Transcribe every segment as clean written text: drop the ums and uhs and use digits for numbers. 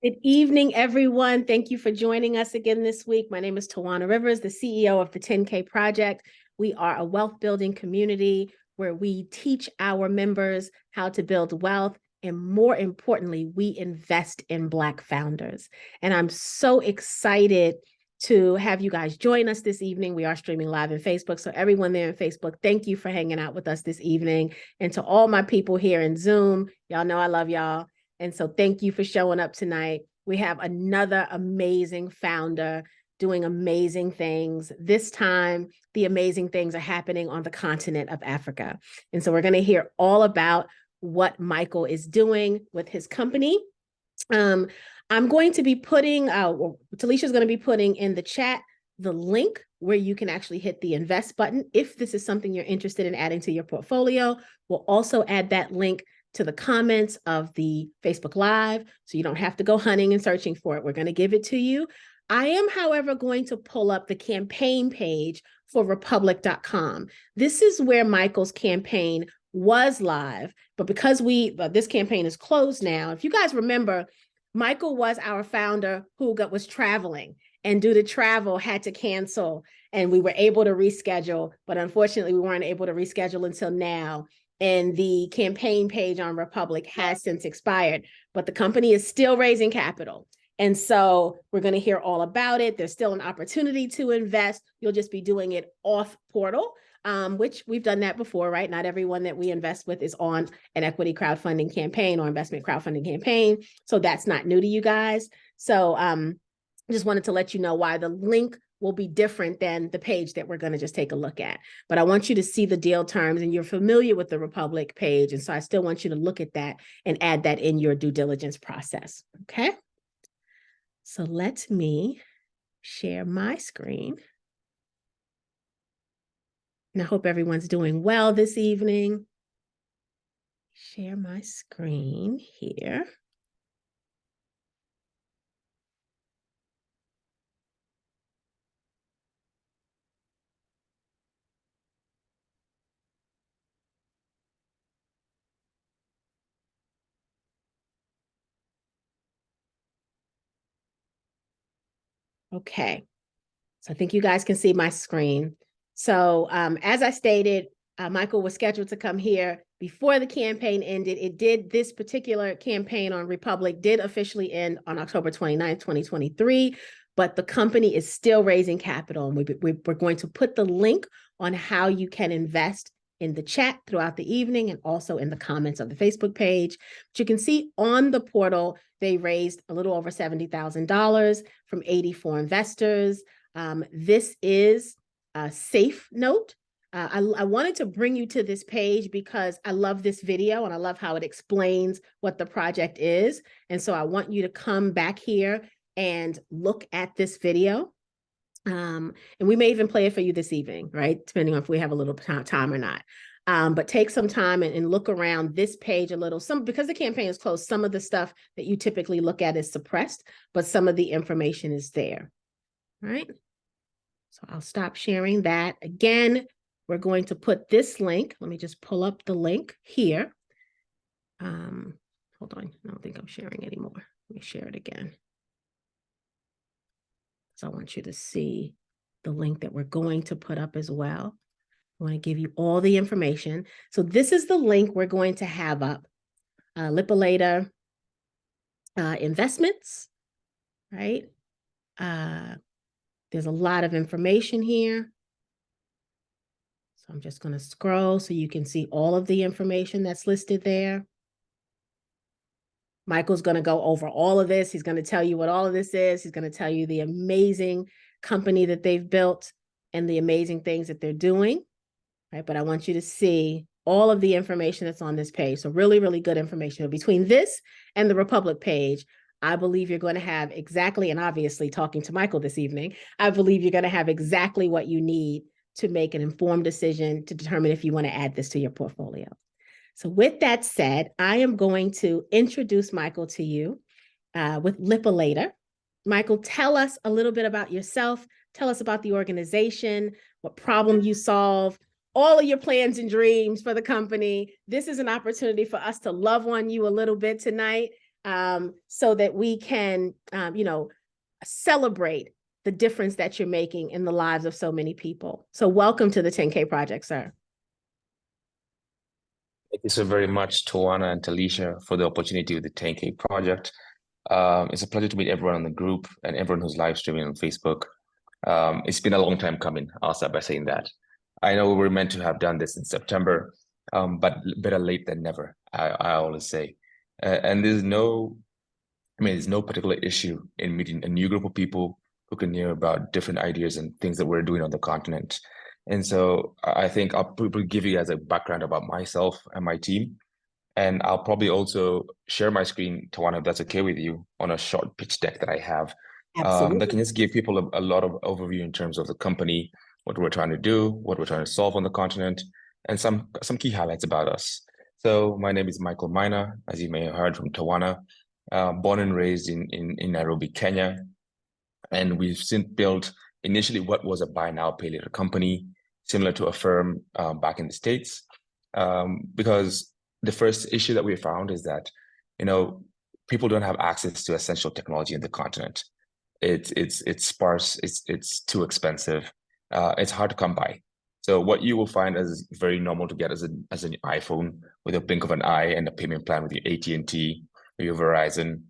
Good evening, everyone. Thank you for joining us again this week. My name is Tawana Rivers, the CEO of the 10K Project. We are a wealth building community where we teach our members how to build wealth. And more importantly, we invest in Black founders. And I'm so excited to have you guys join us this evening. We are streaming live in Facebook. So everyone there in Facebook, thank you for hanging out with us this evening. And to all my people here in Zoom, y'all know I love y'all. And so thank you for showing up tonight. We have another amazing founder doing amazing things. This time, the amazing things are happening on the continent of Africa. And so we're going to hear all about what Michael is doing with his company. I'm going to be putting, Talisha's going to be putting in the chat the link where you can actually hit the invest button if this is something you're interested in adding to your portfolio. We'll also add that link to the comments of the Facebook Live, so you don't have to go hunting and searching for it. We're going to give it to you. I am, however, going to pull up the campaign page for republic.com. This is where Michael's campaign was live, but because this campaign is closed now, if you guys remember, Michael was our founder who was traveling, and due to travel had to cancel, and we were able to reschedule, but unfortunately we weren't able to reschedule until now. And the campaign page on Republic has since expired, but the company is still raising capital. And so we're going to hear all about it. There's still an opportunity to invest. You'll just be doing it off portal, which we've done that before, right? Not everyone that we invest with is on an equity crowdfunding campaign or investment crowdfunding campaign. So that's not new to you guys. So just wanted to let you know why the link will be different than the page that we're going to just take a look at. But I want you to see the deal terms, and you're familiar with the Republic page. And so I still want you to look at that and add that in your due diligence process. Okay. So let me share my screen. And I hope everyone's doing well this evening. Share my screen here. Okay, so I think you guys can see my screen. So as I stated, Michael was scheduled to come here before the campaign ended. This particular campaign on Republic did officially end on October 29th, 2023, but the company is still raising capital. And we're going to put the link on how you can invest in the chat throughout the evening and also in the comments of the Facebook page. But you can see on the portal, they raised a little over $70,000 from 84 investors. This is a safe note. I wanted to bring you to this page because I love this video and I love how it explains what the project is. And so I want you to come back here and look at this video. And we may even play it for you this evening, right? Depending on if we have a little time or not. But take some time and look around this page a little. Because the campaign is closed, some of the stuff that you typically look at is suppressed, but some of the information is there, right? So I'll stop sharing that. Again, we're going to put this link. Let me just pull up the link here. Hold on, I don't think I'm sharing anymore. Let me share it again. So I want you to see the link that we're going to put up as well. I want to give you all the information. So this is the link we're going to have up. LipaLater investments, right? There's a lot of information here. So I'm just going to scroll so you can see all of the information that's listed there. Michael's going to go over all of this. He's going to tell you what all of this is. He's going to tell you the amazing company that they've built and the amazing things that they're doing, right? But I want you to see all of the information that's on this page. So really, really good information. Between this and the Republic page, I believe you're going to have exactly, and obviously talking to Michael this evening, I believe you're going to have exactly what you need to make an informed decision to determine if you want to add this to your portfolio. So with that said, I am going to introduce Michael to you with LipaLater. Michael, tell us a little bit about yourself. Tell us about the organization, what problem you solve, all of your plans and dreams for the company. This is an opportunity for us to love on you a little bit tonight. so that we can, celebrate the difference that you're making in the lives of so many people. So welcome to the 10K Project, sir. Thank you so very much, Tawana and Talisha, for the opportunity with the 10K Project. It's a pleasure to meet everyone on the group and everyone who's live streaming on Facebook. It's been a long time coming. I'll start by saying that. I know we were meant to have done this in September, but better late than never, I always say. And there's no particular issue in meeting a new group of people who can hear about different ideas and things that we're doing on the continent. And so I think I'll probably give you guys a background about myself and my team. And I'll probably also share my screen, Tawana, if that's okay with you, on a short pitch deck that I have. Absolutely. That can just give people a lot of overview in terms of the company, what we're trying to do, what we're trying to solve on the continent, and some key highlights about us. So my name is Michael Minor, as you may have heard from Tawana, born and raised in Nairobi, Kenya. And we've since built initially what was a buy now, pay later company, similar to a firm back in the States, because the first issue that we found is that, people don't have access to essential technology in the continent. It's sparse, it's too expensive, it's hard to come by. So what you will find is very normal to get as an iPhone with a blink of an eye and a payment plan with your AT&T or your Verizon.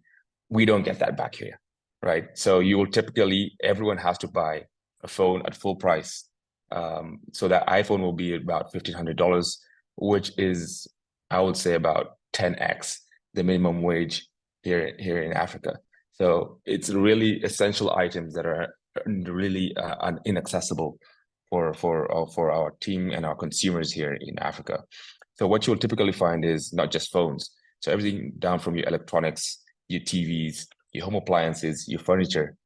We don't get that back here, right? So you will typically, everyone has to buy a phone at full price. So that iPhone will be about $1,500, which is, I would say, about 10x the minimum wage here in Africa. So it's really essential items that are really inaccessible for our team and our consumers here in Africa. So what you'll typically find is not just phones. So everything down from your electronics, your TVs, your home appliances, your furniture,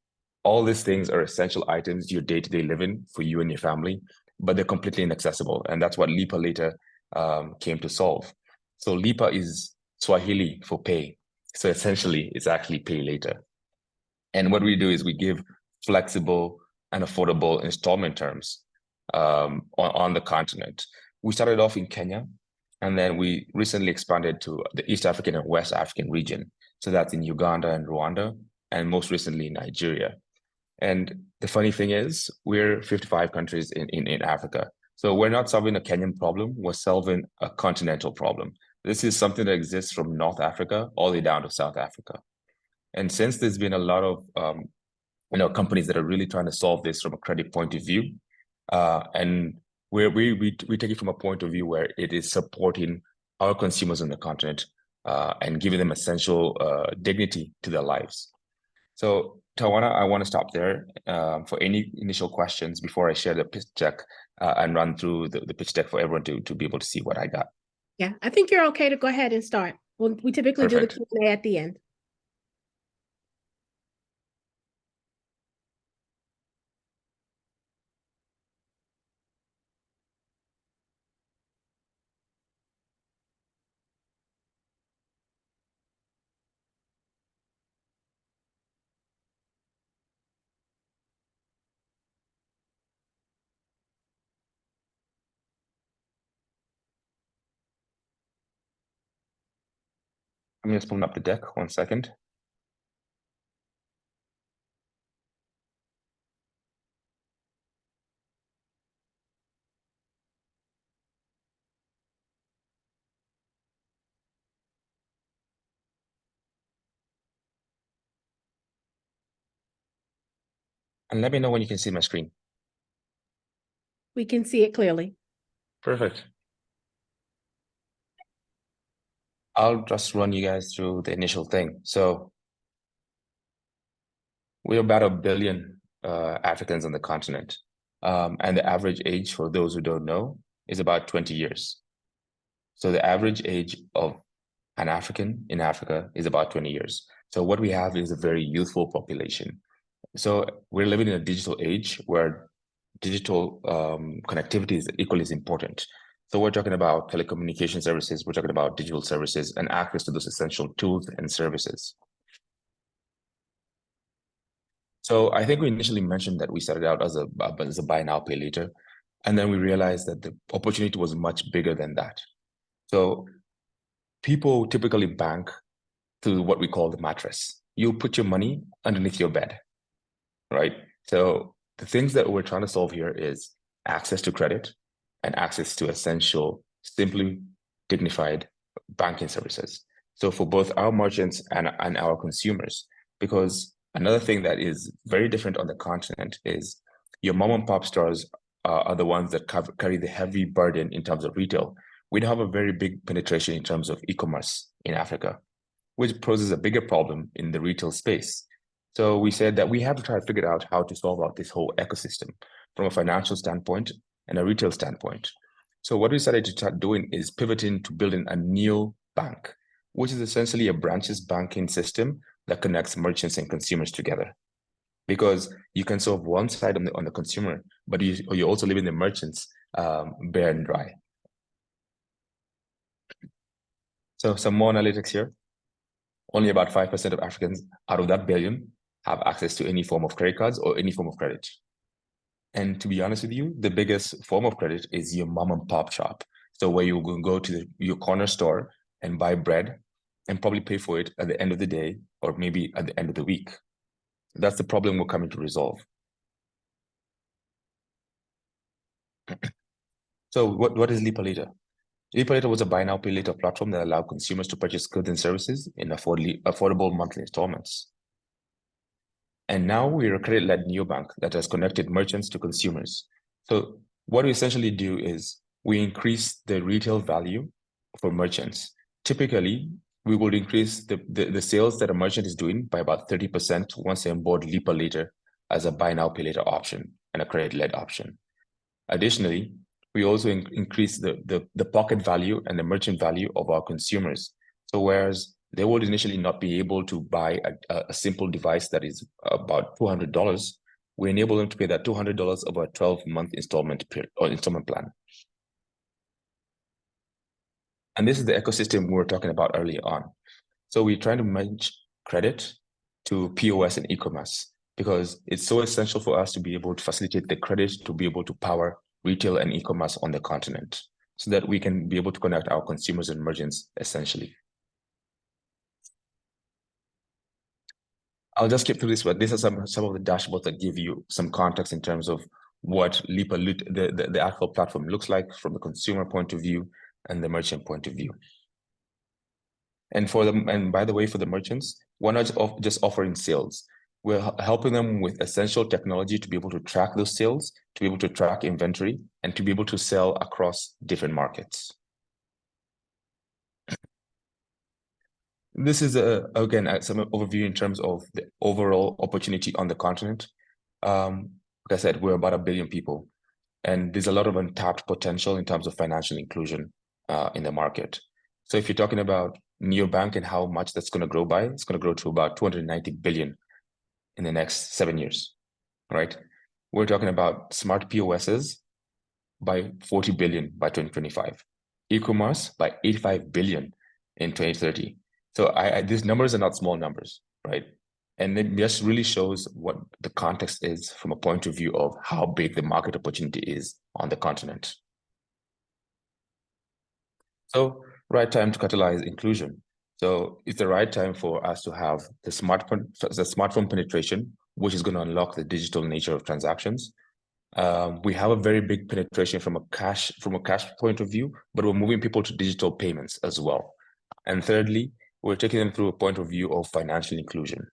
all these things are essential items, your day-to-day living for you and your family, but they're completely inaccessible. And that's what LipaLater came to solve. So Lipa is Swahili for pay. So essentially, it's actually pay later. And what we do is we give flexible and affordable installment terms on the continent. We started off in Kenya, and then we recently expanded to the East African and West African region. So that's in Uganda and Rwanda, and most recently in Nigeria. And the funny thing is, we're 55 countries in Africa. So we're not solving a Kenyan problem, we're solving a continental problem. This is something that exists from North Africa all the way down to South Africa. And since there's been a lot of companies that are really trying to solve this from a credit point of view, and we take it from a point of view where it is supporting our consumers on the continent and giving them essential dignity to their lives. So Tawana, I want to stop there for any initial questions before I share the pitch deck and run through the pitch deck for everyone to be able to see what I got. Yeah, I think you're okay to go ahead and start. Well, we typically do the Q&A at the end. I'm just pulling up the deck, 1 second. And let me know when you can see my screen. We can see it clearly. Perfect. I'll just run you guys through the initial thing. So we're about 1 billion Africans on the continent. And the average age, for those who don't know, is about 20 years. So the average age of an African in Africa is about 20 years. So what we have is a very youthful population. So we're living in a digital age where digital connectivity is equally as important. So we're talking about telecommunication services, we're talking about digital services and access to those essential tools and services. So I think we initially mentioned that we started out as a buy now, pay later, and then we realized that the opportunity was much bigger than that. So people typically bank to what we call the mattress. You put your money underneath your bed, right? So the things that we're trying to solve here is access to credit and access to essential, simply dignified banking services. So for both our merchants and our consumers, because another thing that is very different on the continent is your mom and pop stores are the ones that carry the heavy burden in terms of retail. We don't have a very big penetration in terms of e-commerce in Africa, which poses a bigger problem in the retail space. So we said that we have to try to figure out how to solve out this whole ecosystem from a financial standpoint and a retail standpoint. So what we decided to start doing is pivoting to building a new bank, which is essentially a branchless banking system that connects merchants and consumers together. Because you can solve one side on the consumer, but you're also leaving the merchants bare and dry. So some more analytics here. Only about 5% of Africans out of that billion have access to any form of credit cards or any form of credit. And to be honest with you, the biggest form of credit is your mom and pop shop. So where you go to your corner store and buy bread and probably pay for it at the end of the day or maybe at the end of the week. That's the problem we're coming to resolve. So what is LipaLater? LipaLater was a buy now, pay later platform that allowed consumers to purchase goods and services in affordable monthly installments. And now we're a credit-led neobank that has connected merchants to consumers. So what we essentially do is we increase the retail value for merchants. Typically, we would increase the sales that a merchant is doing by about 30% once they onboard LipaLater as a buy now, pay later option and a credit-led option. Additionally, we also increase the pocket value and the merchant value of our consumers. So whereas they would initially not be able to buy a simple device that is about $200, we enable them to pay that $200 over a 12-month installment period or installment plan. And this is the ecosystem we were talking about earlier on. So we're trying to merge credit to POS and e-commerce because it's so essential for us to be able to facilitate the credit to be able to power retail and e-commerce on the continent so that we can be able to connect our consumers and merchants essentially. I'll just skip through this, but these are some of the dashboards that give you some context in terms of what LipaLater, the actual platform looks like from the consumer point of view and the merchant point of view. And by the way, for the merchants, we're not just offering sales. We're helping them with essential technology to be able to track those sales, to be able to track inventory, and to be able to sell across different markets. This is, again, some overview in terms of the overall opportunity on the continent. Like I said, we're about 1 billion people, and there's a lot of untapped potential in terms of financial inclusion in the market. So if you're talking about neobank and how much that's going to grow by, it's going to grow to about 290 billion in the next 7 years, right? We're talking about smart POSs by 40 billion by 2025, e-commerce by 85 billion in 2030. So these numbers are not small numbers, right? And it just really shows what the context is from a point of view of how big the market opportunity is on the continent. So right time to catalyze inclusion. So it's the right time for us to have the smartphone penetration, which is going to unlock the digital nature of transactions. We have a very big penetration from a cash point of view, but we're moving people to digital payments as well. And thirdly, we're taking them through a point of view of financial inclusion.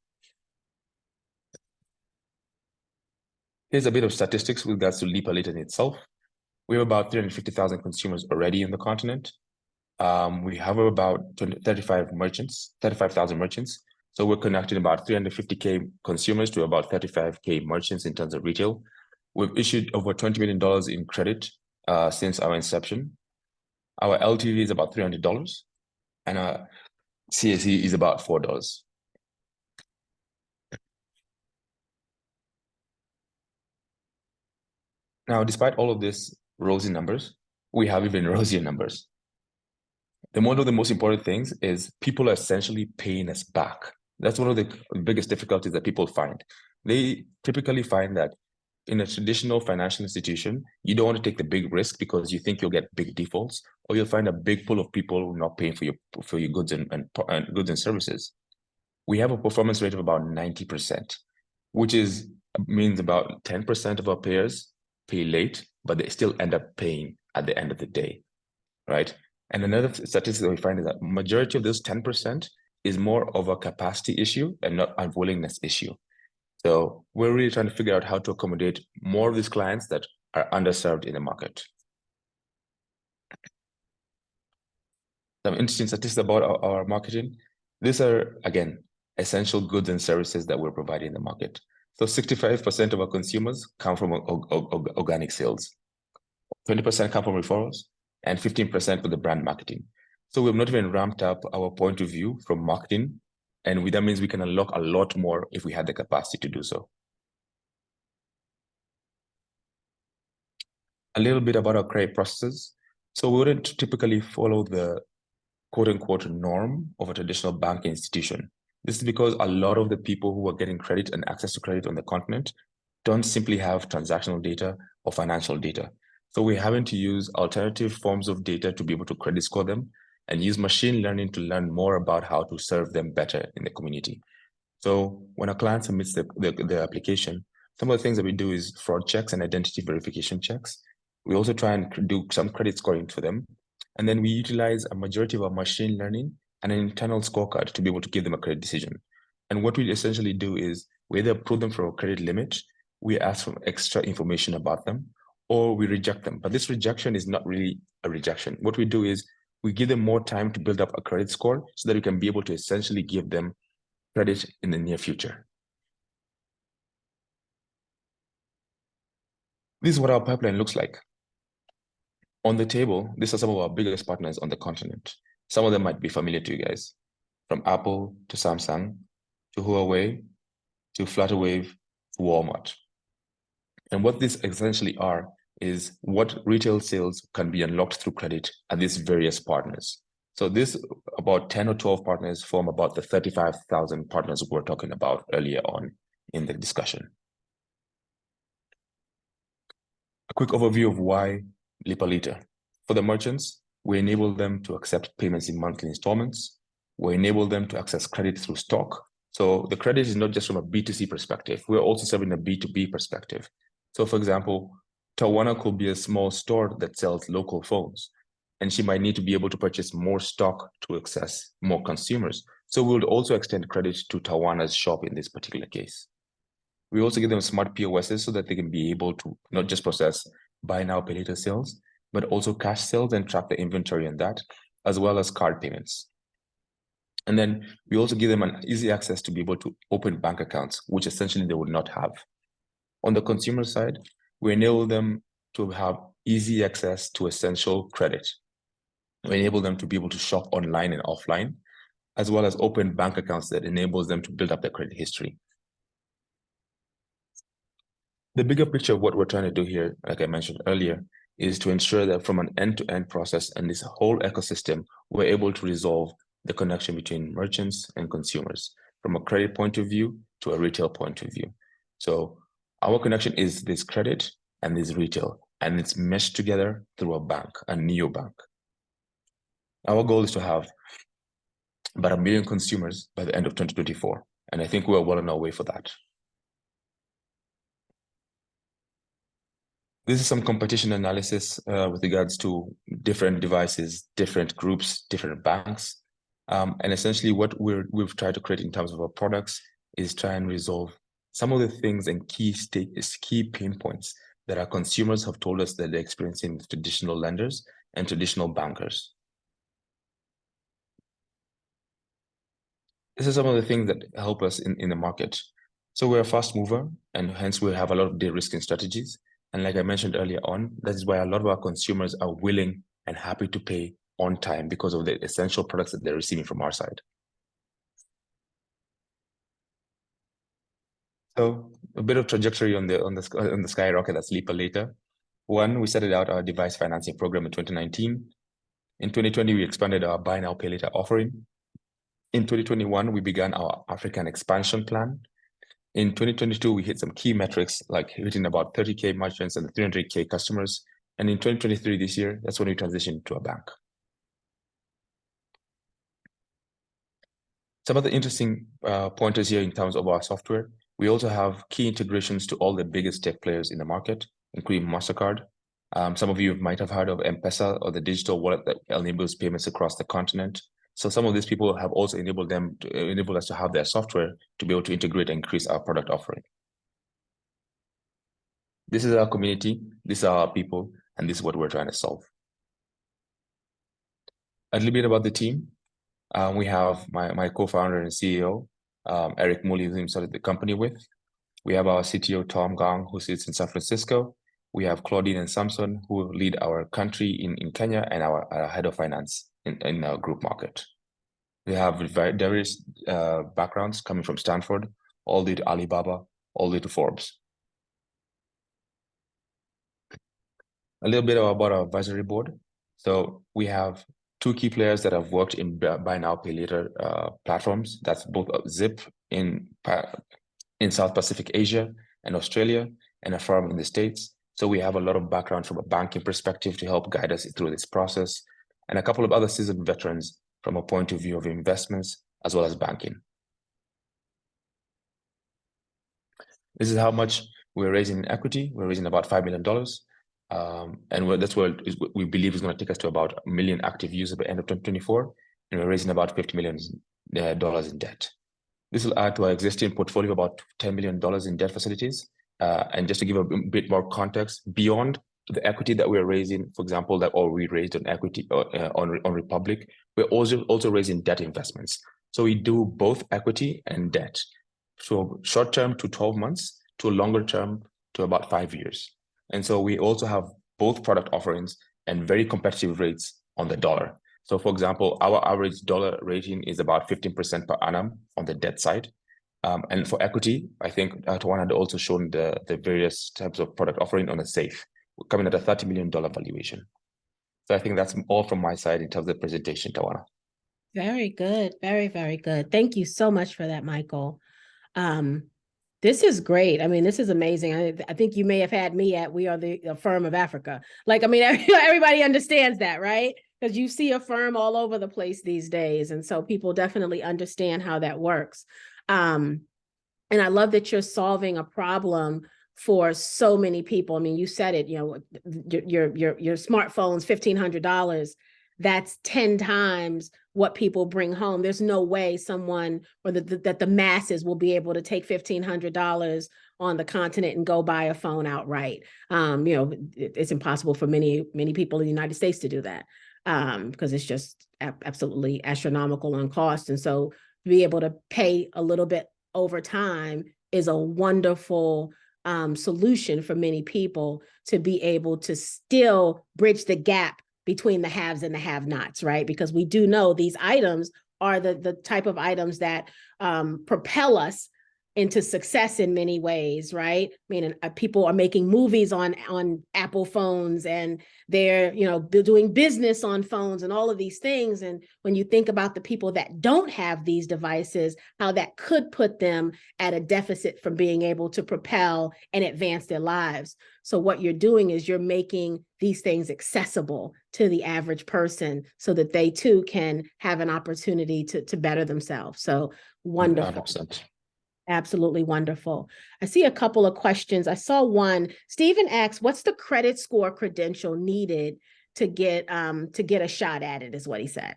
Here's a bit of statistics with regards to LipaLater in itself. We have about 350,000 consumers already in the continent. We have about 35,000 merchants. So we're connecting about 350K consumers to about 35K merchants in terms of retail. We've issued over $20 million in credit since our inception. Our LTV is about $300 and our CAC is about $4. Now, despite all of this rosy numbers, we have even rosier numbers. One of the most important things is people are essentially paying us back. That's one of the biggest difficulties that people find. They typically find that in a traditional financial institution, you don't want to take the big risk because you think you'll get big defaults, or you'll find a big pool of people not paying for your goods and goods and services. we have a performance rate of about 90%, which means about 10% of our payers pay late, but they still end up paying at the end of the day, right? And another statistic that we find is that majority of those 10% is more of a capacity issue and not a willingness issue. So we're really trying to figure out how to accommodate more of these clients that are underserved in the market. Some interesting statistics about our marketing. These are, again, essential goods and services that we're providing in the market. So 65% of our consumers come from organic sales, 20% come from referrals, and 15% for the brand marketing. So we've not even ramped up our point of view from marketing, and that means we can unlock a lot more if we had the capacity to do so. A little bit about our credit processes. So we wouldn't typically follow the quote-unquote norm of a traditional banking institution. This is because a lot of the people who are getting credit and access to credit on the continent don't simply have transactional data or financial data. So we're having to use alternative forms of data to be able to credit score them and use machine learning to learn more about how to serve them better in the community. So when a client submits the application, some of the things that we do is fraud checks and identity verification checks. We also try and do some credit scoring for them. And then we utilize a majority of our machine learning and an internal scorecard to be able to give them a credit decision. And what we essentially do is we either approve them for a credit limit, we ask for extra information about them, or we reject them. But this rejection is not really a rejection. What we do is we give them more time to build up a credit score so that we can be able to essentially give them credit in the near future. This is what our pipeline looks like. On the table, these are some of our biggest partners on the continent. Some of them might be familiar to you guys, from Apple to Samsung, to Huawei, to Flutterwave, to Walmart. And what these essentially are is what retail sales can be unlocked through credit at these various partners. So this, about 10 or 12 partners form about the 35,000 partners we were talking about earlier on in the discussion. A quick overview of why LipaLater. For the merchants, we enable them to accept payments in monthly installments. We enable them to access credit through stock. So the credit is not just from a B2C perspective. We're also serving a B2B perspective. So for example, Tawana could be a small store that sells local phones, and she might need to be able to purchase more stock to access more consumers. So we'll also extend credit to Tawana's shop in this particular case. We also give them smart POSs so that they can be able to not just process buy now, pay later sales, but also cash sales and track the inventory on that, as well as card payments. And then we also give them an easy access to be able to open bank accounts, which essentially they would not have. On the consumer side, we enable them to have easy access to essential credit. We enable them to be able to shop online and offline, as well as open bank accounts that enables them to build up their credit history. The bigger picture of what we're trying to do here, like I mentioned earlier, is to ensure that from an end-to-end process and this whole ecosystem, we're able to resolve the connection between merchants and consumers from a credit point of view to a retail point of view. So our connection is this credit and this retail, and it's meshed together through a bank, a neobank. Our goal is to have about 1 million consumers by the end of 2024, and I think we're well on our way for that. This is some competition analysis with regards to different devices, different groups, different banks. And essentially what we've tried to create in terms of our products is try and resolve some of the things and key pain points that our consumers have told us that they're experiencing with traditional lenders and traditional bankers. This is some of the things that help us in the market. So we're a fast mover, and hence we have a lot of de-risking strategies. And like I mentioned earlier on, that is why a lot of our consumers are willing and happy to pay on time because of the essential products that they're receiving from our side. So a bit of trajectory on the skyrocket that's LipaLater. One, we started out our device financing program in 2019. In 2020, we expanded our buy now, pay later offering. In 2021, we began our African expansion plan. In 2022, we hit some key metrics, like hitting about 30K merchants and 300K customers. And in 2023, this year, that's when we transitioned to a bank. Some of the interesting pointers here in terms of our software, we also have key integrations to all the biggest tech players in the market, including MasterCard. Some of you might have heard of M-Pesa, or the digital wallet that enables payments across the continent. So some of these people have also enabled us to have their software to be able to integrate and increase our product offering. This is our community, these are our people, and this is what we're trying to solve. A little bit about the team. We have my co-founder and CEO, Eric Muli, who started the company with. We have our CTO, Tom Gang, who sits in San Francisco. We have Claudine and Samson, who lead our country in Kenya, and our head of finance in our group market. We have various backgrounds coming from Stanford, all the way to Alibaba, all the way to Forbes. A little bit about our advisory board. So we have two key players that have worked in buy now, pay later platforms. That's both Zip in South Pacific Asia and Australia, and a firm in the States. So we have a lot of background from a banking perspective to help guide us through this process, and a couple of other seasoned veterans from a point of view of investments as well as banking. This is how much we're raising in equity. We're raising about $5 million. And that's what we believe is going to take us to about 1 million active users by the end of 2024. And we're raising about $50 million in debt. This will add to our existing portfolio of about $10 million in debt facilities. And just to give a bit more context, beyond the equity that we're raising, for example, we raised on equity on Republic, we're also raising debt investments. So we do both equity and debt. So short term to 12 months, to a longer term to about 5 years. And so we also have both product offerings and very competitive rates on the dollar. So for example, our average dollar rating is about 15% per annum on the debt side. And for equity, I think Tawana had also shown the various types of product offering on a SAFE, coming at a $30 million valuation. So I think that's all from my side in terms of the presentation, Tawana. Very good. Very, very good. Thank you so much for that, Michael. This is great. I mean, this is amazing. I think you may have had me at We Are the Firm of Africa. Like, I mean, everybody understands that, right? Because you see a firm all over the place these days. And so people definitely understand how that works. And I love that you're solving a problem for so many people. I mean, you said it, you know, your smartphone's $1,500. That's 10 times what people bring home. There's no way someone or that the masses will be able to take $1,500 on the continent and go buy a phone outright. You know, it's impossible for many people in the United States to do that because it's just absolutely astronomical on cost. And so to be able to pay a little bit over time is a wonderful solution for many people to be able to still bridge the gap between the haves and the have-nots, right? Because we do know these items are the type of items that propel us into success in many ways, right? I mean, people are making movies on Apple phones, and they're, you know, doing business on phones and all of these things. And when you think about the people that don't have these devices, how that could put them at a deficit from being able to propel and advance their lives. So what you're doing is you're making these things accessible to the average person so that they too can have an opportunity to better themselves. So wonderful. 100%. Absolutely wonderful. I see a couple of questions. I saw one. Stephen asks, what's the credit score credential needed to get a shot at it, is what he said.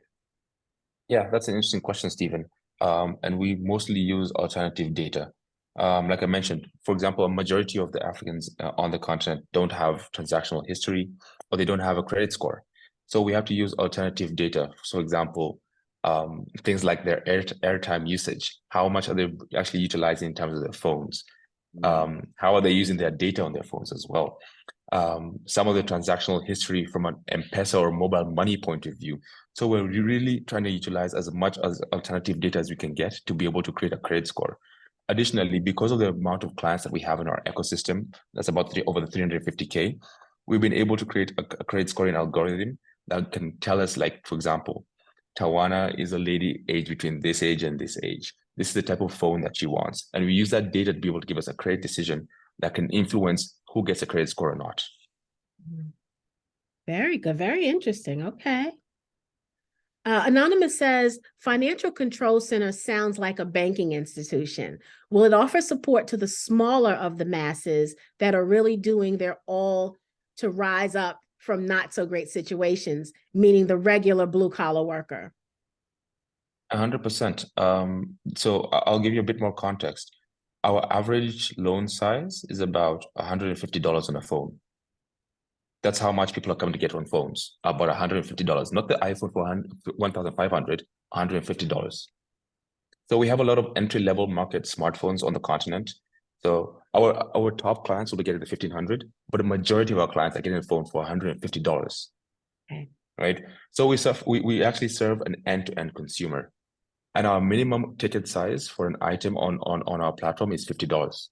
Yeah, that's an interesting question, Stephen. And we mostly use alternative data. Like I mentioned, for example, a majority of the Africans on the continent don't have transactional history, or they don't have a credit score. So we have to use alternative data. So, example, things like their airtime usage. How much are they actually utilizing in terms of their phones? How are they using their data on their phones as well? Some of the transactional history from an M-Pesa or mobile money point of view. So we're really trying to utilize as much as alternative data as we can get to be able to create a credit score. Additionally, because of the amount of clients that we have in our ecosystem, that's about over the 350K, we've been able to create a credit scoring algorithm that can tell us, like, for example, Tawana is a lady aged between this age and this age. This is the type of phone that she wants. And we use that data to be able to give us a credit decision that can influence who gets a credit score or not. Very good. Very interesting. Okay. Anonymous says, Financial Control Center sounds like a banking institution. Will it offer support to the smaller of the masses that are really doing their all to rise up from not so great situations, meaning the regular blue collar worker? 100%. So I'll give you a bit more context. Our average loan size is about $150 on a phone. That's how much people are coming to get on phones, about $150, not the iPhone for 1,500, $150. So we have a lot of entry-level market smartphones on the continent. So our top clients will be getting the 1,500, but the majority of our clients are getting a phone for $150. Okay. Right? So we actually serve an end-to-end consumer. And our minimum ticket size for an item on our platform is $50.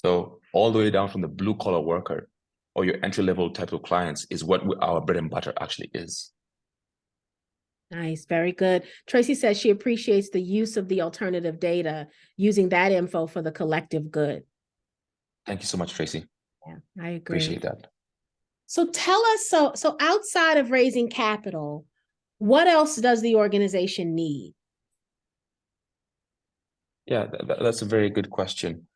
So all the way down from the blue collar worker or your entry level type of clients is what our bread and butter actually is. Nice, very good. Tracy says she appreciates the use of the alternative data, using that info for the collective good. Thank you so much, Tracy. Yeah, I agree. Appreciate that. So tell us, so outside of raising capital, what else does the organization need? Yeah, that's a very good question.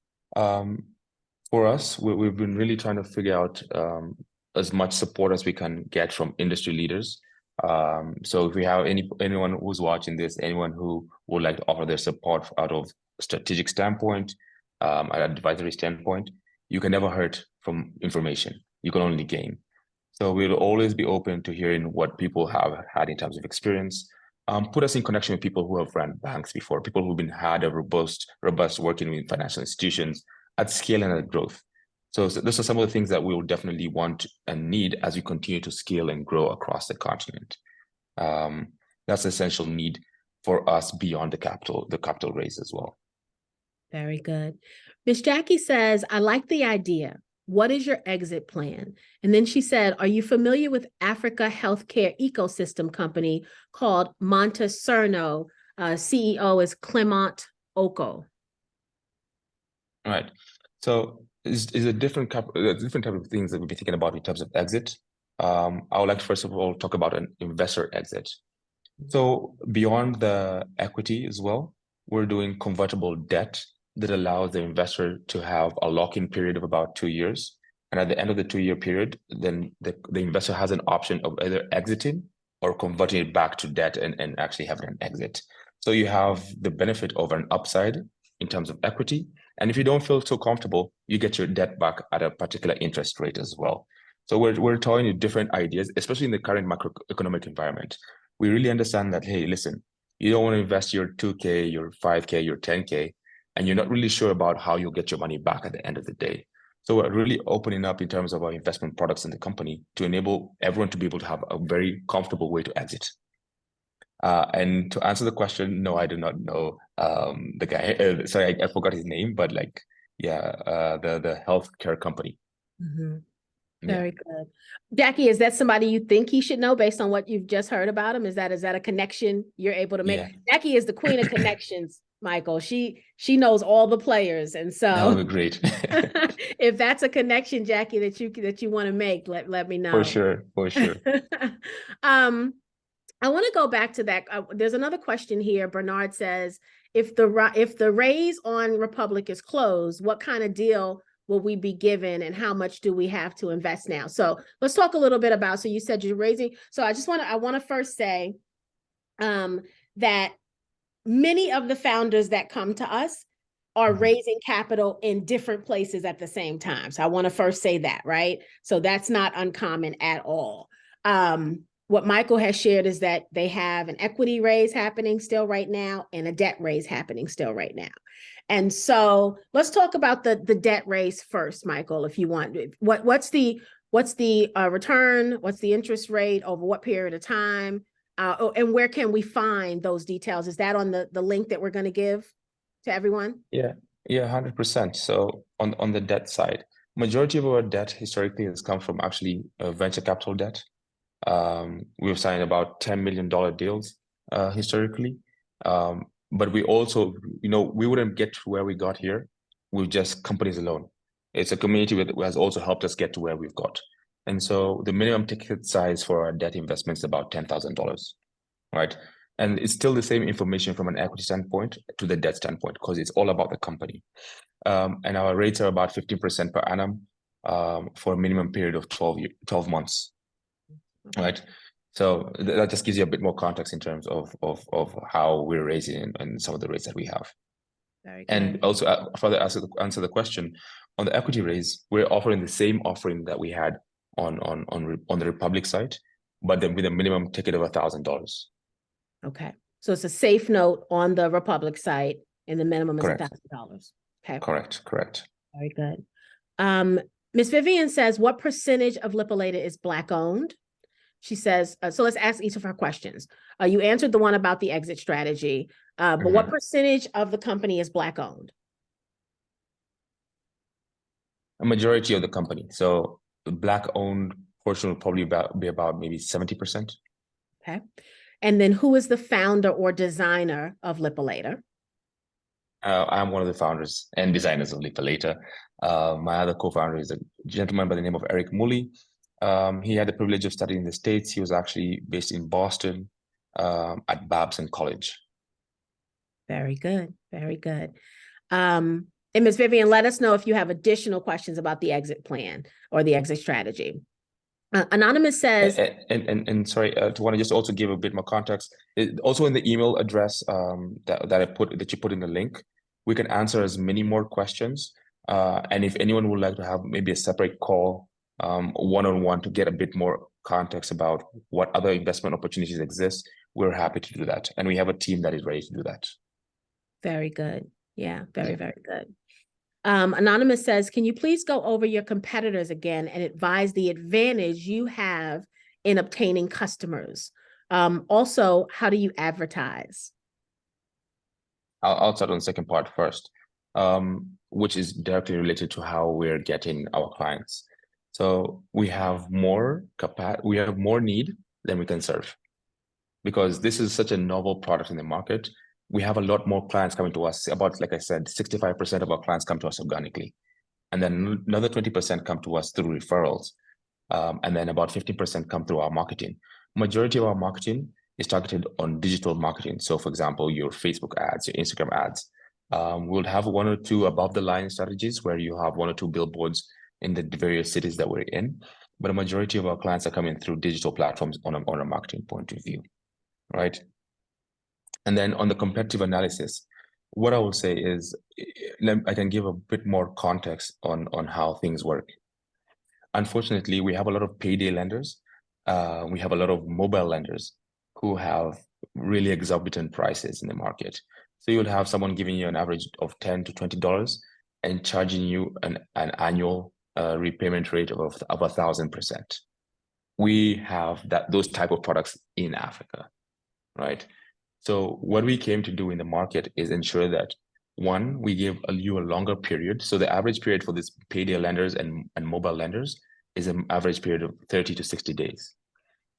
For us, we've been really trying to figure out as much support as we can get from industry leaders. So if we have anyone who's watching this, anyone who would like to offer their support out of a strategic standpoint, an advisory standpoint, you can never hurt from information. You can only gain. So we'll always be open to hearing what people have had in terms of experience. Put us in connection with people who have run banks before, people who've been had a robust working with financial institutions at scale and at growth. So those are some of the things that we will definitely want and need as we continue to scale and grow across the continent. That's an essential need for us beyond the capital raise as well. Very good. Miss Jackie says, I like the idea. What is your exit plan? And then she said, are you familiar with Africa Healthcare Ecosystem Company called Montecerno? CEO is Clement Oko. All right. So is a different type of things that we'll be thinking about in terms of exit. I would like to first of all talk about an investor exit. So beyond the equity as well, we're doing convertible debt that allows the investor to have a lock-in period of about 2 years. And at the end of the 2-year period, then the investor has an option of either exiting or converting it back to debt and actually having an exit. So you have the benefit of an upside in terms of equity. And if you don't feel so comfortable, you get your debt back at a particular interest rate as well. So we're toying with different ideas, especially in the current macroeconomic environment. We really understand that, hey, listen, you don't want to invest your 2K, your 5K, your 10K, and you're not really sure about how you'll get your money back at the end of the day. So we're really opening up in terms of our investment products in the company to enable everyone to be able to have a very comfortable way to exit. And to answer the question, no, I do not know the guy. Sorry, I forgot his name, but like, yeah, the healthcare company. Mm-hmm. Very good. Jackie, is that somebody you think he should know based on what you've just heard about him? Is that a connection you're able to make? Yeah. Jackie is the queen of connections, Michael. She knows all the players. And so that would be great. if that's a connection, Jackie, that you want to make, let me know. For sure. I want to go back to that. There's another question here. Bernard says, if the raise on Republic is closed, what kind of deal will we be given and how much do we have to invest now? So let's talk a little bit about, so you said you're raising. So I want to first say that many of the founders that come to us are raising capital in different places at the same time. So I want to first say that, right? So that's not uncommon at all. What Michael has shared is that they have an equity raise happening still right now and a debt raise happening still right now. And so let's talk about the debt raise first, Michael, if you want. What's the return? What's the interest rate over what period of time? And where can we find those details? Is that on the link that we're going to give to everyone? Yeah, 100%. So on the debt side, majority of our debt historically has come from actually venture capital debt. We've signed about $10 million deals historically. But we also, we wouldn't get to where we got here with just companies alone. It's a community that has also helped us get to where we've got. And so the minimum ticket size for our debt investment is about $10,000, right? And it's still the same information from an equity standpoint to the debt standpoint, because it's all about the company. And our rates are about 15% per annum for a minimum period of 12 months, right? So that just gives you a bit more context in terms of how we're raising and some of the rates that we have. Very good. And also further answer the question on the equity raise, we're offering the same offering that we had on the Republic site, but then with a minimum ticket of $1,000. Okay, so it's a safe note on the Republic site, and the minimum is Correct. $1,000. Okay, Correct. very good. Ms. Vivian says, what percentage of LipaLater is Black owned? She says, so let's ask each of her questions. You answered the one about the exit strategy, but what percentage of the company is Black owned? A majority of the company. So the Black owned portion will probably be about maybe 70%. Okay. And then who is the founder or designer of LipaLater? I'm one of the founders and designers of LipaLater. My other co-founder is a gentleman by the name of Eric Mully. He had the privilege of studying in the States. He was actually based in Boston at Babson College. Very good. Very good. And Ms. Vivian, let us know if you have additional questions about the exit plan or the exit strategy. Anonymous says, and sorry, to want to just also give a bit more context. Also in the email address that you put in the link, we can answer as many more questions. And if anyone would like to have maybe a separate call, one-on-one to get a bit more context about what other investment opportunities exist, we're happy to do that. And we have a team that is ready to do that. Very good. Yeah, very good. Anonymous says, can you please go over your competitors again and advise the advantage you have in obtaining customers? Also, how do you advertise? I'll start on the second part first, which is directly related to how we're getting our clients. So we have more need than we can serve, because this is such a novel product in the market. We have a lot more clients coming to us. About, like I said, 65% of our clients come to us organically. And then another 20% come to us through referrals. And then about 50% come through our marketing. Majority of our marketing is targeted on digital marketing. So for example, your Facebook ads, your Instagram ads. We'll have one or two above the line strategies where you have one or two billboards in the various cities that we're in. But a majority of our clients are coming through digital platforms on a marketing point of view, right? And then on the competitive analysis, what I will say is I can give a bit more context on how things work. Unfortunately, we have a lot of payday lenders. We have a lot of mobile lenders who have really exorbitant prices in the market. So you'll have someone giving you an average of $10 to $20 and charging you an annual repayment rate of 1,000%. We have those type of products in Africa, right? So what we came to do in the market is ensure that, one, we give you a longer period. So the average period for this payday lenders and mobile lenders is an average period of 30 to 60 days.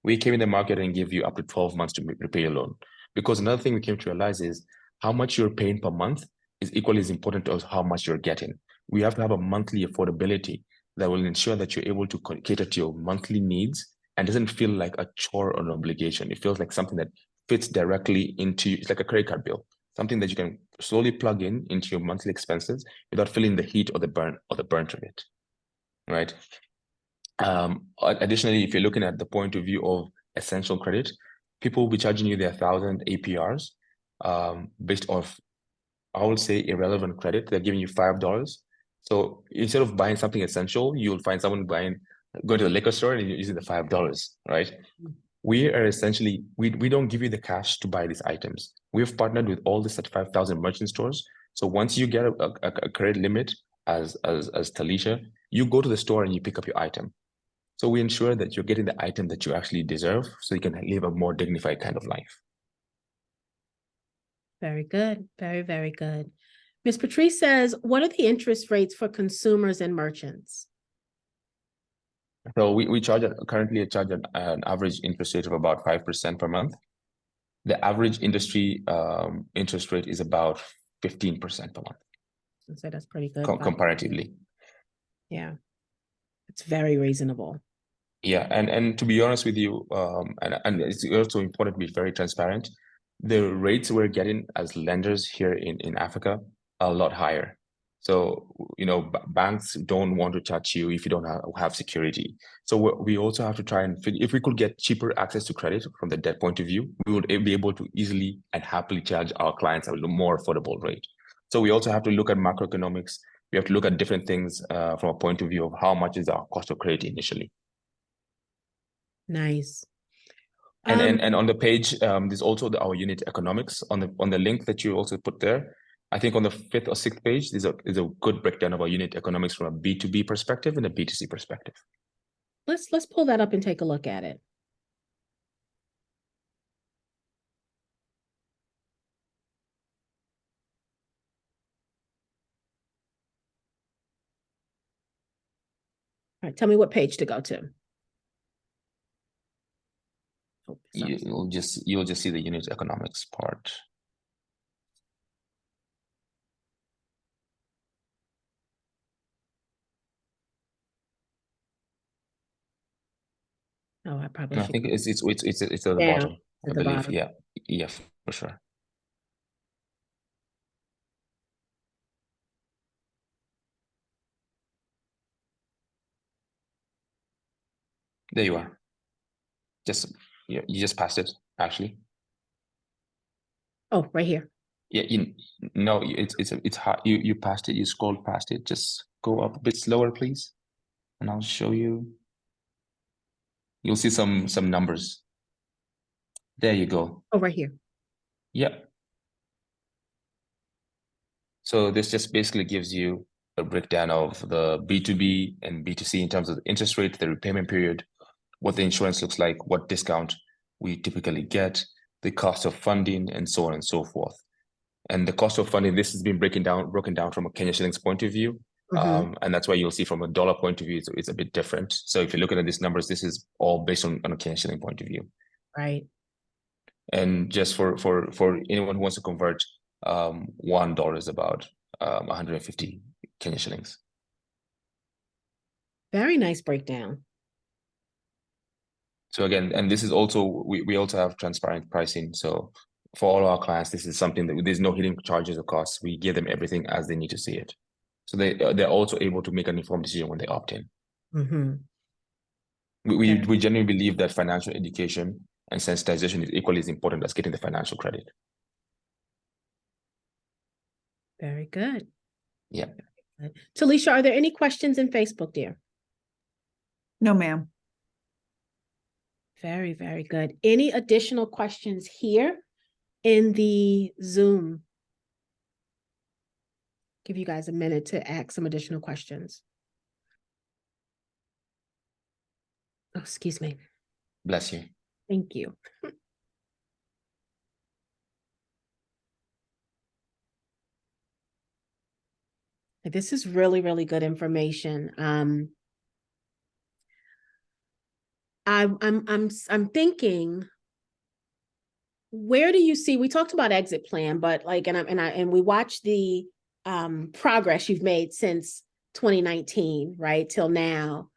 We came in the market and give you up to 12 months to repay your loan. Because another thing we came to realize is how much you're paying per month is equally as important as how much you're getting. We have to have a monthly affordability that will ensure that you're able to cater to your monthly needs and doesn't feel like a chore or an obligation. It feels like something that fits directly into, it's like a credit card bill, something that you can slowly plug into your monthly expenses without feeling the heat or the burnt of it, right? Additionally, if you're looking at the point of view of essential credit, people will be charging you their 1,000 APRs based off, I would say, irrelevant credit. They're giving you $5. So instead of buying something essential, you'll find someone going to the liquor store and using the $5, right? We are essentially, we don't give you the cash to buy these items. We've partnered with all the 35,000 merchant stores. So once you get a credit limit as Talisha, you go to the store and you pick up your item. So we ensure that you're getting the item that you actually deserve so you can live a more dignified kind of life. Very good. Very good. Ms. Patrice says, what are the interest rates for consumers and merchants? So we currently charge an average interest rate of about 5% per month. The average industry interest rate is about 15% per month. So that's pretty good. Comparatively. Yeah, it's very reasonable. Yeah, and to be honest with you, and it's also important to be very transparent. The rates we're getting as lenders here in Africa are a lot higher. So, banks don't want to touch you if you don't have security. So we also have to try and figure if we could get cheaper access to credit from the debt point of view, we would be able to easily and happily charge our clients a little more affordable rate. So we also have to look at macroeconomics. We have to look at different things from a point of view of how much is our cost of credit initially. Nice. And on the page, there's also our unit economics on the link that you also put there. I think on the 5th or 6th page, there's a good breakdown of our unit economics from a B2B perspective and a B2C perspective. Let's pull that up and take a look at it. All right, tell me what page to go to. Oh, You'll just see the unit economics part. Oh, I probably I should. think it's at the Down bottom, I at the believe. bottom. Yeah, for sure. There you are. You just passed it, actually. Oh, right here. Yeah, no, it's hard. You passed it. You scrolled past it. Just go up a bit slower, please, and I'll show you. You'll see some numbers. There you go. Oh, right here. Yep. So this just basically gives you a breakdown of the B2B and B2C in terms of the interest rate, the repayment period, what the insurance looks like, what discount we typically get, the cost of funding, and so on and so forth. And the cost of funding, this has been broken down from a Kenya shillings point of view. And that's why you'll see from a dollar point of view, it's a bit different. So if you're looking at these numbers, this is all based on a Kenya shilling point of view. Right. And just for anyone who wants to convert, $1 is about 150 Kenya shillings. Very nice breakdown. So again, and this is also we also have transparent pricing. So for all our clients, this is something that there's no hidden charges or costs. We give them everything as they need to see it. So they're also able to make an informed decision when they opt in. We genuinely believe that financial education and sensitization is equally as important as getting the financial credit. Very good. Yeah. Talisha, are there any questions in Facebook, dear? No, ma'am. Very, very good. Any additional questions here in the Zoom? Give you guys a minute to ask some additional questions. Oh, excuse me. Bless you. Thank you. This is really, really good information. I'm thinking, where do you see, we talked about exit plan, but like, and we watched the progress you've made since 2019, right, till now.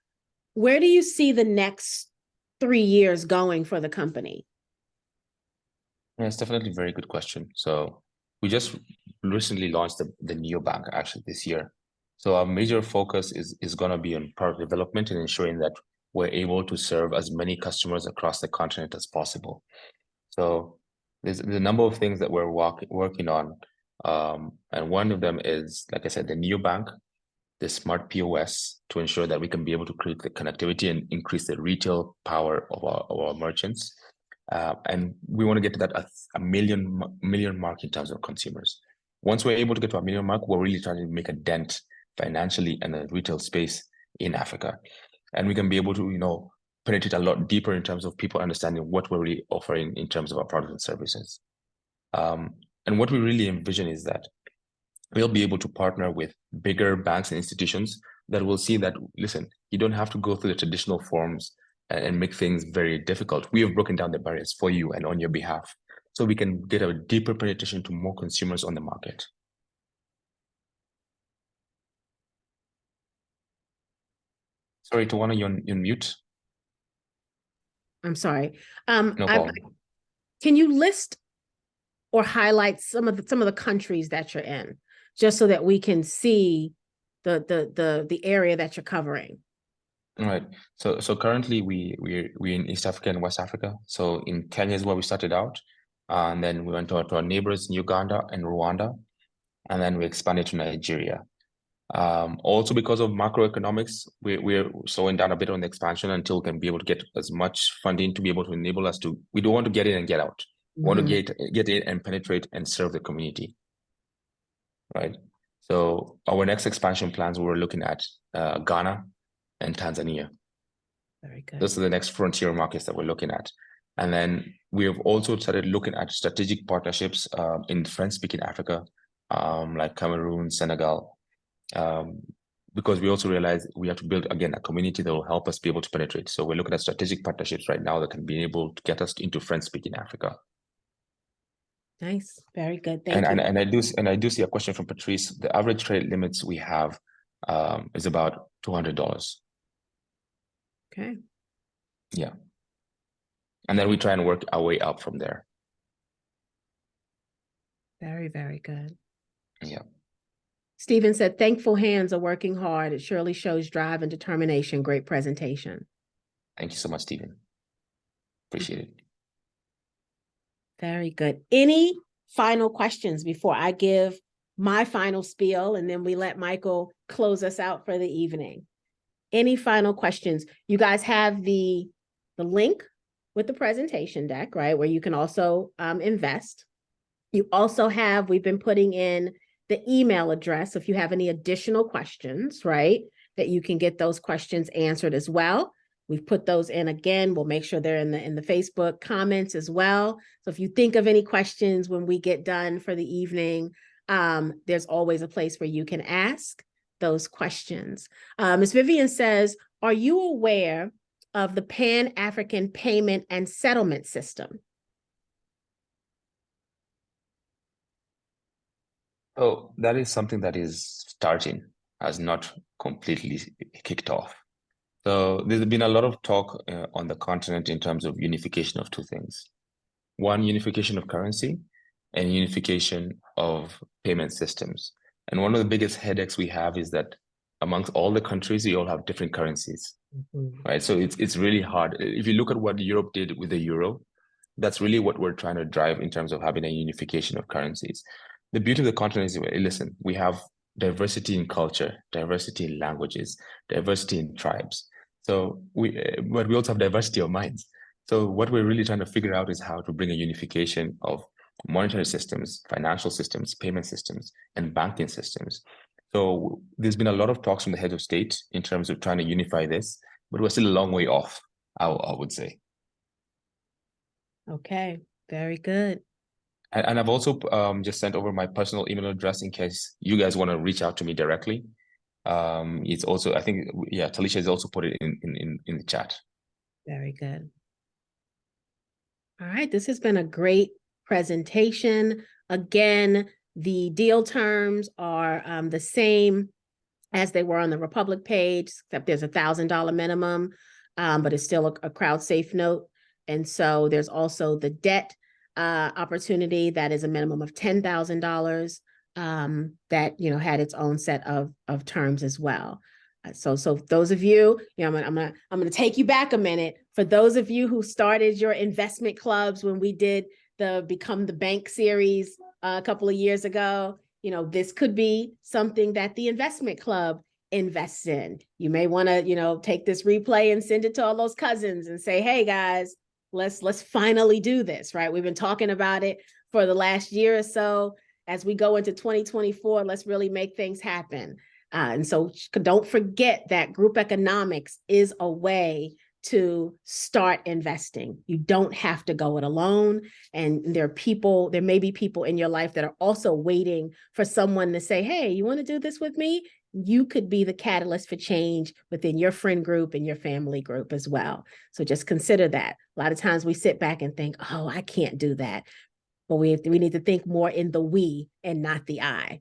Where do you see the next 3 years going for the company? Yeah, it's definitely a very good question. So we just recently launched the neobank actually this year. So our major focus is going to be on product development and ensuring that we're able to serve as many customers across the continent as possible. So there's a number of things that we're working on. And one of them is, like I said, the neobank, the smart POS, to ensure that we can be able to create the connectivity and increase the retail power of our merchants. And we want to get to that a million mark in terms of consumers. Once we're able to get to a million mark, we're really trying to make a dent financially in the retail space in Africa. And we can be able to, penetrate a lot deeper in terms of people understanding what we're really offering in terms of our products and services. And what we really envision is that we'll be able to partner with bigger banks and institutions that will see that, listen, you don't have to go through the traditional forms and make things very difficult. We have broken down the barriers for you and on your behalf, so we can get a deeper penetration to more consumers on the market. Sorry, Tawana, you're on mute. I'm sorry. No problem. Can you list or highlight some of the countries that you're in, just so that we can see the area that you're covering? All right. So currently we're in East Africa and West Africa. So in Kenya is where we started out, and then we went to our neighbors in Uganda and Rwanda, and then we expanded to Nigeria. Also because of macroeconomics, we're slowing down a bit on the expansion until we can be able to get as much funding to be able to enable us to. We don't want to get in and get out. We want to get in and penetrate and serve the community, right? So our next expansion plans, we're looking at Ghana and Tanzania. Very good. Those are the next frontier markets that we're looking at. And then we have also started looking at strategic partnerships in French-speaking Africa, like Cameroon, Senegal, because we also realize we have to build, again, a community that will help us be able to penetrate. So we're looking at strategic partnerships right now that can be able to get us into French-speaking Africa. Nice. Very good. Thank you. And I do see a question from Patrice. The average credit limits we have is about $200. Okay. Yeah. And then we try and work our way up from there. Very, very good. Yeah. Stephen said, thankful hands are working hard. It surely shows drive and determination. Great presentation. Thank you so much, Stephen. Appreciate it. Very good. Any final questions before I give my final spiel and then we let Michael close us out for the evening? Any final questions? You guys have the link with the presentation deck, right? Where you can also invest. You also have, we've been putting in the email address if you have any additional questions, right? That you can get those questions answered as well. We've put those in again. We'll make sure they're in the Facebook comments as well. So if you think of any questions when we get done for the evening, there's always a place where you can ask those questions. Ms. Vivian says, are you aware of the Pan-African Payment and Settlement System? Oh, that is something that is starting, has not completely kicked off. So there's been a lot of talk on the continent in terms of unification of two things. One, unification of currency and unification of payment systems. And one of the biggest headaches we have is that amongst all the countries, we all have different currencies, right? So it's really hard. If you look at what Europe did with the euro, that's really what we're trying to drive in terms of having a unification of currencies. The beauty of the continent is, listen, we have diversity in culture, diversity in languages, diversity in tribes. So but we also have diversity of minds. So what we're really trying to figure out is how to bring a unification of monetary systems, financial systems, payment systems, and banking systems. So there's been a lot of talks from the head of state in terms of trying to unify this, but we're still a long way off, I would say. Okay, very good. And I've also just sent over my personal email address in case you guys want to reach out to me directly. It's also, I think, yeah, Talisha has also put it in the chat. Very good. All right, this has been a great presentation. Again, the deal terms are the same as they were on the Republic page, except there's $1,000 minimum, but it's still a crowd safe note. And so there's also the debt opportunity that is a minimum of $10,000 that, you know, had its own set of terms as well. So those of you, you know, I'm gonna take you back a minute. For those of you who started your investment clubs when we did the Become the Bank series a couple of years ago, you know, this could be something that the investment club invests in. You may want to, you know, take this replay and send it to all those cousins and say, hey guys, let's finally do this, right? We've been talking about it for the last year or so. As we go into 2024, let's really make things happen. And so don't forget that group economics is a way to start investing. You don't have to go it alone. And there may be people in your life that are also waiting for someone to say, hey, you want to do this with me? You could be the catalyst for change within your friend group and your family group as well. So just consider that. A lot of times we sit back and think, oh, I can't do that. But we need to think more in the we and not the I.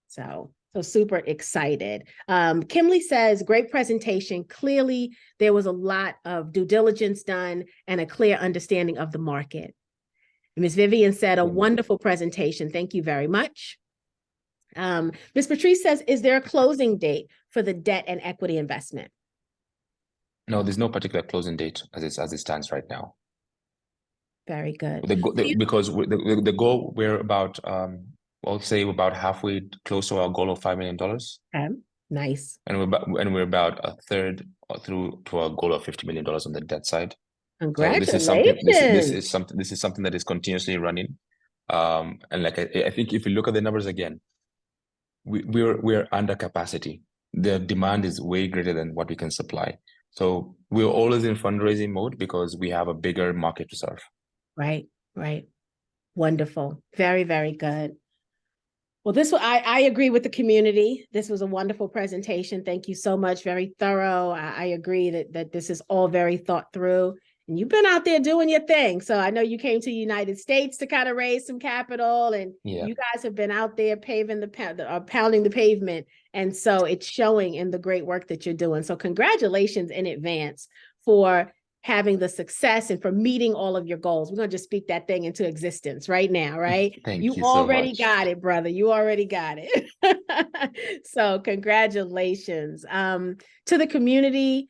So So super excited. Kimley says, great presentation. Clearly, there was a lot of due diligence done and a clear understanding of the market. Ms. Vivian said, a wonderful presentation. Thank you very much. Ms. Patrice says, is there a closing date for the debt and equity investment? No, there's no particular closing date as it stands right now. Very good. Because the goal, we're about, I'll say about halfway close to our goal of $5 million. Okay. Nice. And we're about a third through to our goal of $50 million on the debt side. Congratulations. So this is something that is continuously running. And like I think if you look at the numbers again, we're under capacity. The demand is way greater than what we can supply. So we're always in fundraising mode because we have a bigger market to serve. Right. Wonderful. Very, very good. Well, I agree with the community. This was a wonderful presentation. Thank you so much. Very thorough. I agree that this is all very thought through. And you've been out there doing your thing. So I know you came to the United States to kind of raise some capital, and you guys have been out there pounding the pavement. And so it's showing in the great work that you're doing. So congratulations in advance for having the success and for meeting all of your goals. We're going to just speak that thing into existence right now, right? Thank you already so much. got it, brother. You already got it. So congratulations. To the community,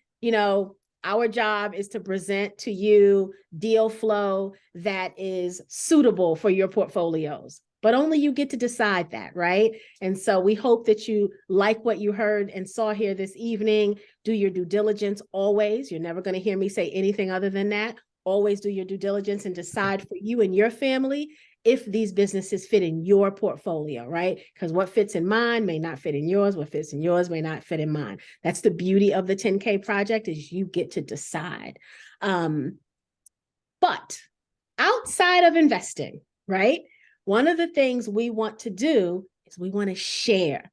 our job is to present to you deal flow that is suitable for your portfolios, but only you get to decide that, right? And so we hope that you like what you heard and saw here this evening. Do your due diligence always. You're never going to hear me say anything other than that. Always do your due diligence and decide for you and your family if these businesses fit in your portfolio, right? Because what fits in mine may not fit in yours. What fits in yours may not fit in mine. That's the beauty of the 10K project, is you get to decide. But outside of investing, right? One of the things we want to do is we want to share,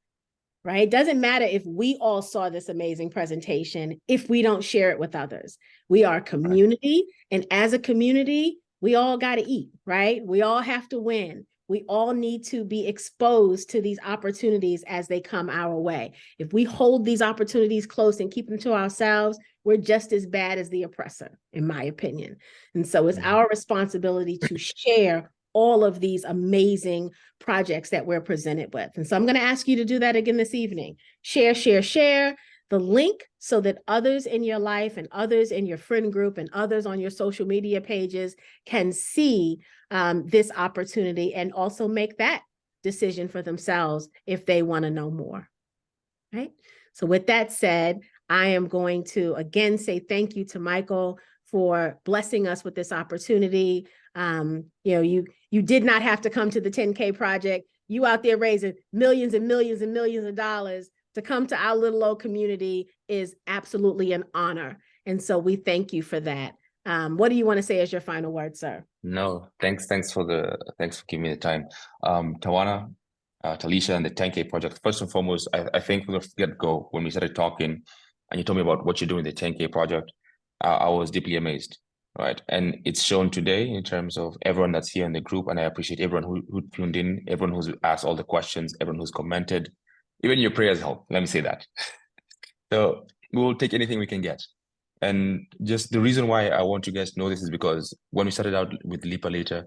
right? It doesn't matter if we all saw this amazing presentation if we don't share it with others. We are a community, and as a community, we all got to eat, right? We all have to win. We all need to be exposed to these opportunities as they come our way. If we hold these opportunities close and keep them to ourselves, we're just as bad as the oppressor, in my opinion. And so it's our responsibility to share all of these amazing projects that we're presented with. And so I'm going to ask you to do that again this evening. Share the link so that others in your life and others in your friend group and others on your social media pages can see this opportunity and also make that decision for themselves if they want to know more, right? So with that said, I am going to again say thank you to Michael for blessing us with this opportunity. You did not have to come to the 10K project. You out there raising millions and millions and millions of dollars to come to our little old community is absolutely an honor. And so we thank you for that. What do you want to say as your final word, sir? No, thanks for giving me the time. Tawana, Talisha, and the 10K project. First and foremost, I think from the get-go, when we started talking and you told me about what you're doing, the 10K project, I was deeply amazed, right? And it's shown today in terms of everyone that's here in the group, and I appreciate everyone who tuned in, everyone who's asked all the questions, everyone who's commented. Even your prayers help, let me say that. So we will take anything we can get. And just the reason why I want you guys to know this is because when we started out with LipaLater,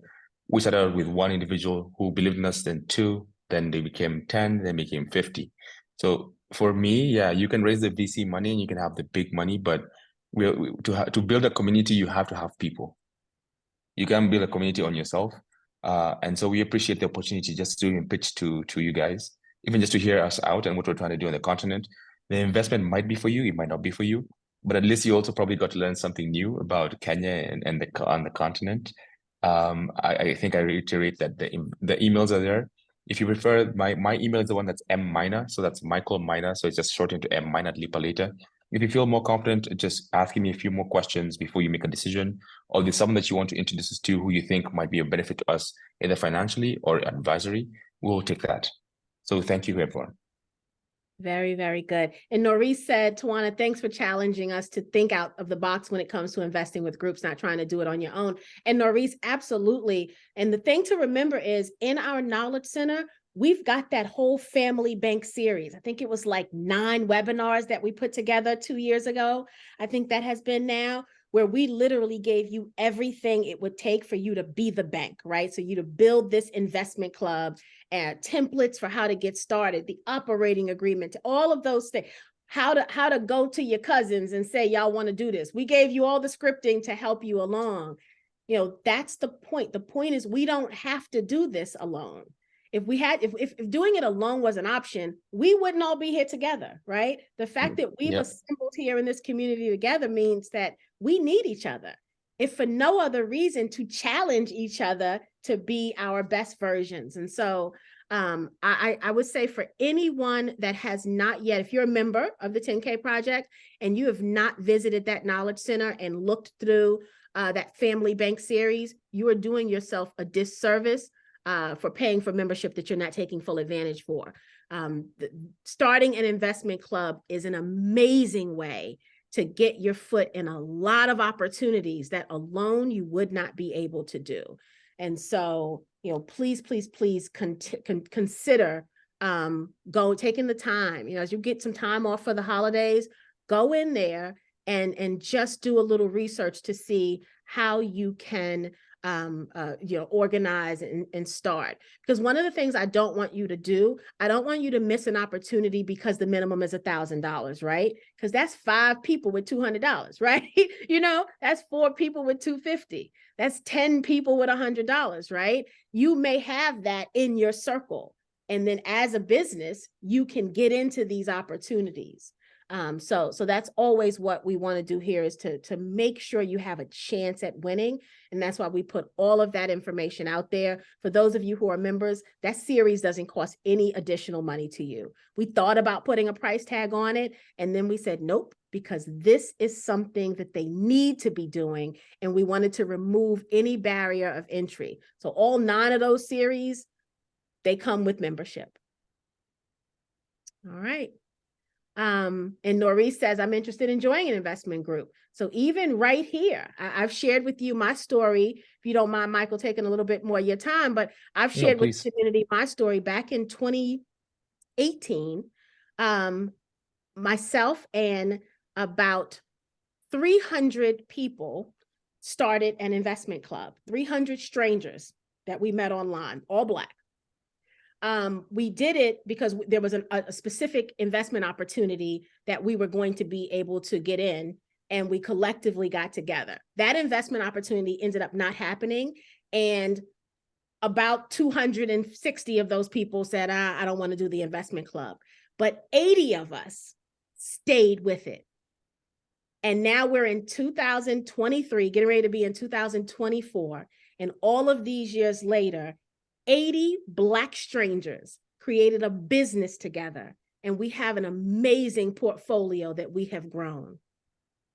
we started out with one individual who believed in us, then two, then they became 10, then became 50. So for me, yeah, you can raise the VC money and you can have the big money, but to build a community, you have to have people. You can build a community on yourself. And so we appreciate the opportunity just to even pitch to you guys, even just to hear us out and what we're trying to do on the continent. The investment might be for you, it might not be for you, but at least you also probably got to learn something new about Kenya and on the continent. I think I reiterate that the emails are there. If you prefer, my email is the one that's M-Minor, so that's Michael Minor, so it's just shortened to M-Minor at LipaLater. If you feel more confident, just asking me a few more questions before you make a decision, or there's someone that you want to introduce us to who you think might be a benefit to us, either financially or advisory, we'll take that. So thank you, everyone. Very, very good. And Norris said, Tawana, thanks for challenging us to think out of the box when it comes to investing with groups, not trying to do it on your own. And Norris, absolutely. And the thing to remember is in our knowledge center, we've got that whole family bank series. I think it was like 9 webinars that we put together 2 years ago. I think that has been now, where we literally gave you everything it would take for you to be the bank, right? So you to build this investment club and templates for how to get started, the operating agreement, all of those things, how to go to your cousins and say, y'all want to do this. We gave you all the scripting to help you along. You know, that's the point. The point is we don't have to do this alone. If doing it alone was an option, we wouldn't all be here together, right? The fact that we've assembled here in this community together means that we need each other, if for no other reason, to challenge each other to be our best versions. And so I would say for anyone that has not yet, if you're a member of the 10K Project and you have not visited that Knowledge Center and looked through that Family Bank series, you are doing yourself a disservice for paying for membership that you're not taking full advantage for. Starting an investment club is an amazing way to get your foot in a lot of opportunities that alone you would not be able to do. And so, you know, please consider taking the time, you know, as you get some time off for the holidays, go in there and just do a little research to see how you can you know, organize and start. Because one of the things I don't want you to do, I don't want you to miss an opportunity because the minimum is $1,000, right? Because that's 5 people with $200, right? You know, that's 4 people with $250. That's 10 people with $100, right? You may have that in your circle. And then as a business, you can get into these opportunities. So that's always what we want to do here, is to make sure you have a chance at winning. And that's why we put all of that information out there. For those of you who are members, that series doesn't cost any additional money to you. We thought about putting a price tag on it, and then we said, nope, because this is something that they need to be doing. And we wanted to remove any barrier of entry. So all 9 of those series, they come with membership. All right. And Norris says, I'm interested in joining an investment group. So even right here, I've shared with you my story. If you don't mind, Michael, taking a little bit more of your time, but I've shared with the community my story back in 2018. Myself and about 300 people started an investment club, 300 strangers that we met online, all Black. We did it because there was a specific investment opportunity that we were going to be able to get in, and we collectively got together. That investment opportunity ended up not happening, and about 260 of those people said, I don't want to do the investment club. But 80 of us stayed with it. And now we're in 2023, getting ready to be in 2024. And all of these years later, 80 Black strangers created a business together, and we have an amazing portfolio that we have grown.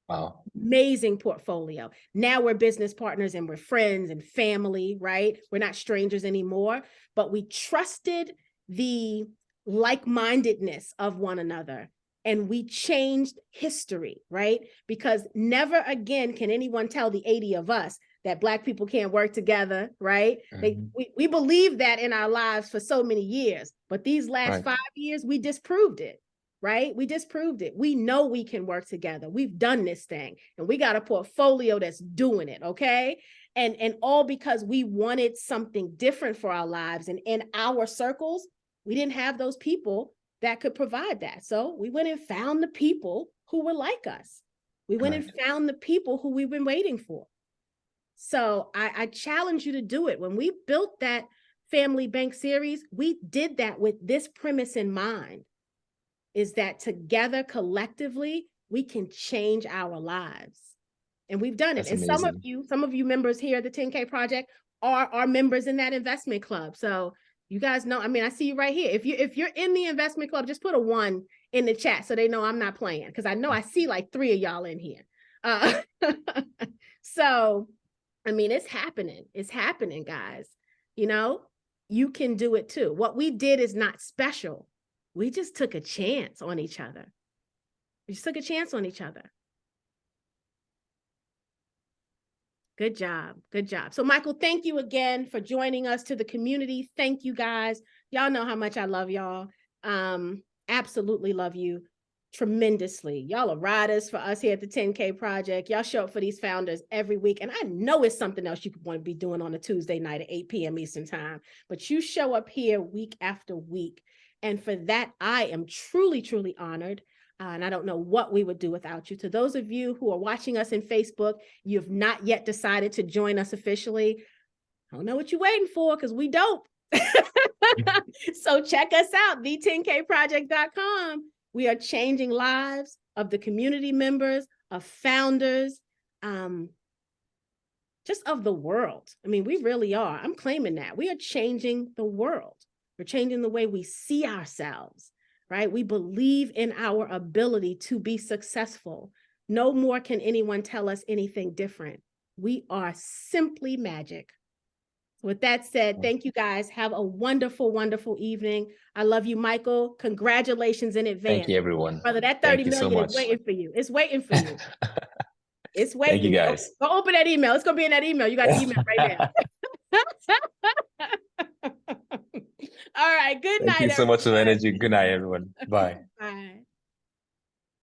Wow. Amazing portfolio. Now we're business partners and we're friends and family, right? We're not strangers anymore, but we trusted the like-mindedness of one another, and we changed history, right? Because never again can anyone tell the 80 of us that Black people can't work together, right? We believe that in our lives for so many years, but these last 5 years, we disproved it, right? We disproved it. We know we can work together. We've done this thing, and we got a portfolio that's doing it, okay? And all because we wanted something different for our lives. And in our circles, we didn't have those people that could provide that. So we went and found the people who were like us. We went and found the people who we've been waiting for. So I challenge you to do it. When we built that Family Bank series, we did that with this premise in mind, is that together, collectively, we can change our lives. And we've done it. That's and amazing. some of you members here at the 10K Project are members in that investment club. So you guys know, I mean, I see you right here. If you're in the investment club, just put a 1 in the chat so they know I'm not playing, because I know I see like 3 of y'all in here. So I mean, it's happening. It's happening, guys. You know, you can do it too. What we did is not special. We just took a chance on each other. We just took a chance on each other. Good job. Good job. So Michael, thank you again for joining us. To the community, thank you guys. Y'all know how much I love y'all. Absolutely love you tremendously. Y'all are riders for us here at the 10K Project. Y'all show up for these founders every week. And I know it's something else you want to be doing on a Tuesday night at 8 p.m. Eastern time, but you show up here week after week. And for that, I am truly, truly honored. And I don't know what we would do without you. To those of you who are watching us in Facebook, you've not yet decided to join us officially. I don't know what you're waiting for, because we dope. So check us out, the10kproject.com. We are changing lives of the community members, of founders, just of the world. I mean, we really are. I'm claiming that. We are changing the world. We're changing the way we see ourselves, right? We believe in our ability to be successful. No more can anyone tell us anything different. We are simply magic. With that said, thank you guys. Have a wonderful, wonderful evening. I love you, Michael. Congratulations in advance. Thank you, everyone. Brother, that 30 Thank you so million much. is waiting for you. It's waiting for you. It's waiting. Thank you, guys. Go open that email. It's going to be in that email. You got the email right now. All right. Good night. Thank you so much for the everyone. energy. Good night, everyone. Bye.